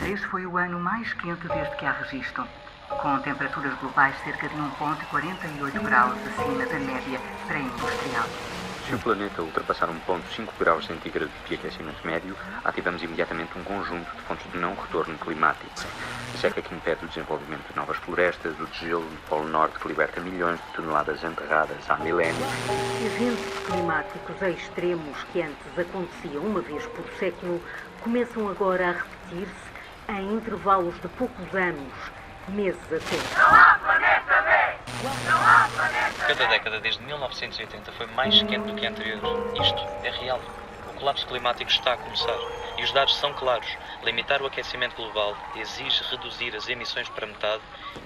2023 foi o ano mais quente desde que há registro, com temperaturas globais cerca de 1,48 graus acima da média pré-industrial. Se o planeta ultrapassar 1,5 graus centígrados de aquecimento médio, ativamos imediatamente um conjunto de fontes de não retorno climático. A seca que impede o desenvolvimento de novas florestas, o degelo do Polo Norte que liberta milhões de toneladas enterradas há milénios. Eventos climáticos extremos que antes aconteciam uma vez por século começam agora a repetir-se em intervalos de poucos anos, meses até. Não há planeta B! Não há planeta B! Cada década desde 1980 foi mais quente do que a anterior. Isto é real. O colapso climático está a começar. E os dados são claros. Limitar o aquecimento global exige reduzir as emissões para metade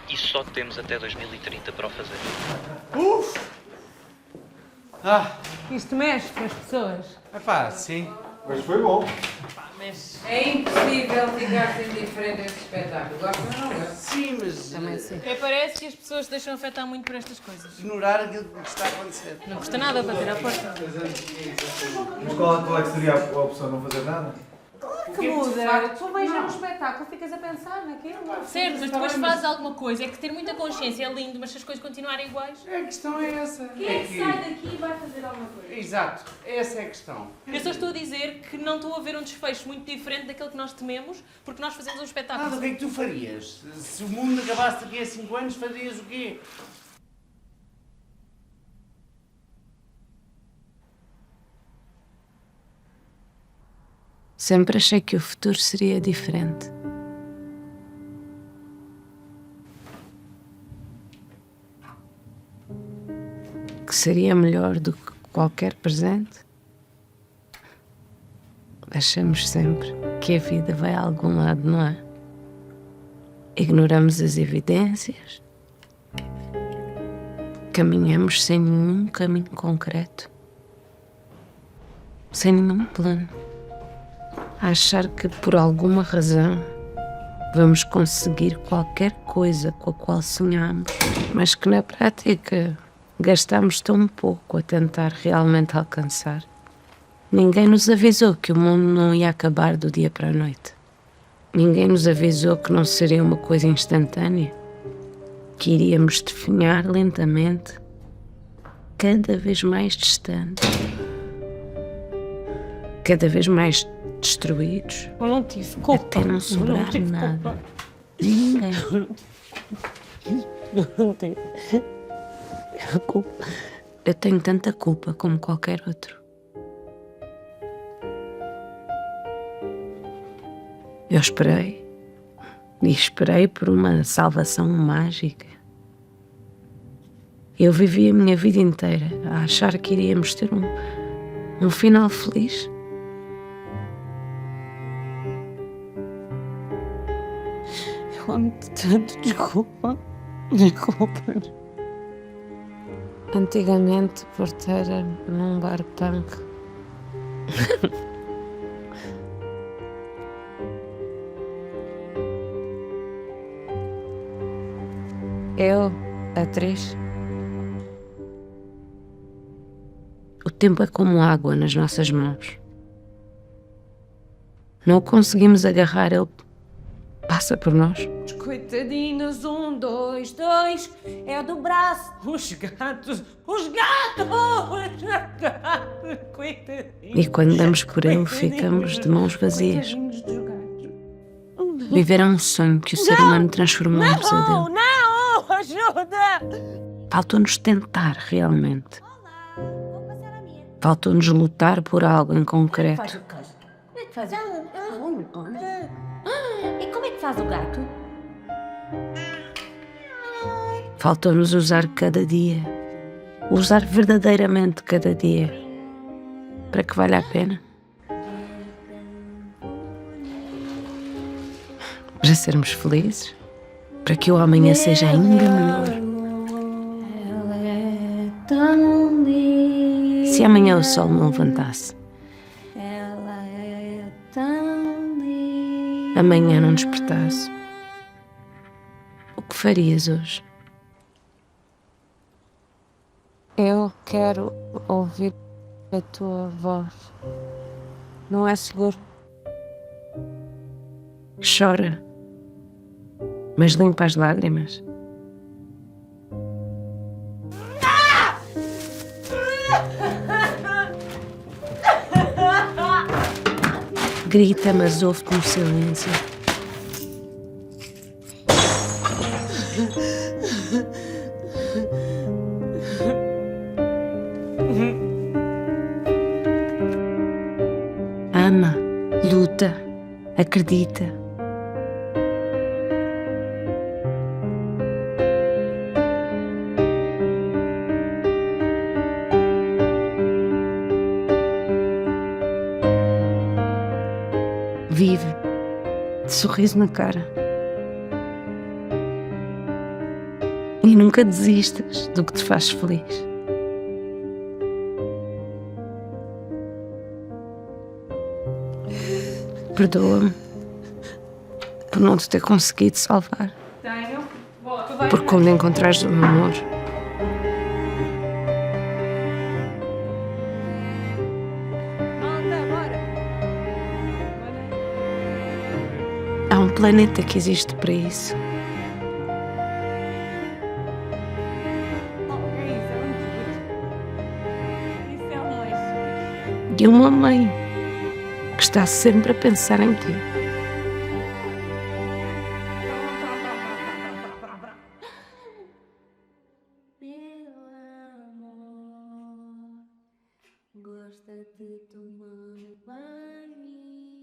e só temos até 2030 para o fazer. Isto mexe com as pessoas. Sim. Mas foi bom. Mexe. É impossível ficar indiferente a este espetáculo. Gostam ou não gostam? Sim, mas Também sim. Parece que as pessoas se deixam afetar muito por estas coisas. ignorar aquilo que está a acontecer. Não custa nada bater à porta. Mas qual é que seria a opção? Não fazer nada? Que muda. Tu vais ver um espetáculo, ficas a pensar naquilo. Certo, mas depois fazes alguma coisa. É que ter muita consciência é lindo, mas se as coisas continuarem iguais... A questão é essa. Quem é que sai daqui e vai fazer alguma coisa? Exato, essa é a questão. Eu só estou a dizer que não estou a ver um desfecho muito diferente daquele que nós tememos, porque nós fazemos um espetáculo. Nada, o que é que tu farias? Se o mundo acabasse daqui a 5 anos, farias o quê? Sempre achei que o futuro seria diferente. Que seria melhor do que qualquer presente. Achamos sempre que a vida vai a algum lado, não é? Ignoramos as evidências. Caminhamos sem nenhum caminho concreto. Sem nenhum plano. A achar que por alguma razão vamos conseguir qualquer coisa com a qual sonhamos, mas que na prática gastamos tão pouco a tentar realmente alcançar. Ninguém nos avisou que o mundo não ia acabar do dia para a noite. Ninguém nos avisou que não seria uma coisa instantânea, que iríamos definhar lentamente, cada vez mais distante, cada vez mais destruídos, Eu não tive culpa. até não sobrar nada. Ninguém. Não tive. Culpa. Eu tenho tanta culpa como qualquer outro. Eu esperei, e esperei por uma salvação mágica. Eu vivi a minha vida inteira a achar que iríamos ter um final feliz. Eu amo-te tanto, desculpa. Desculpa. Antigamente, porteira num bar punk. Eu, atriz. O tempo é como água nas nossas mãos. Não o conseguimos agarrar, ele passa por nós. Os coitadinhos, 1, 2, 2, é do braço. Os gatos, coitadinhos. E quando damos por ele, ficamos de mãos vazias. Coitadinhos dos gatos. Viver é um sonho que o ser humano transformou em pesadelo. Não, ajuda! Faltou-nos tentar realmente. Faltou-nos lutar por algo em concreto. Faz o quê? Como é que faz? E como é que faz o gato? Faltou-nos usar cada dia. Usar verdadeiramente cada dia. Para que valha a pena. Para sermos felizes. Para que o amanhã seja ainda melhor. Se amanhã o sol não levantasse. Amanhã não despertasse. O que farias hoje? Eu quero ouvir a tua voz. Não é seguro? Chora, mas limpa as lágrimas. Grita, mas ouve-te no silêncio. Ama, luta, acredita. Vive, de sorriso na cara. E nunca desistas do que te faz feliz. Perdoa-me por não te ter conseguido salvar. Tenho. Boa, tu vais. Por quando encontrares o meu amor. Malta, bora. Há um planeta que existe para isso. Oh, é isso, é muito bonito. Isso é um lixo. E uma mãe que está sempre a pensar em ti. Meu amor, gosta de tomar banho.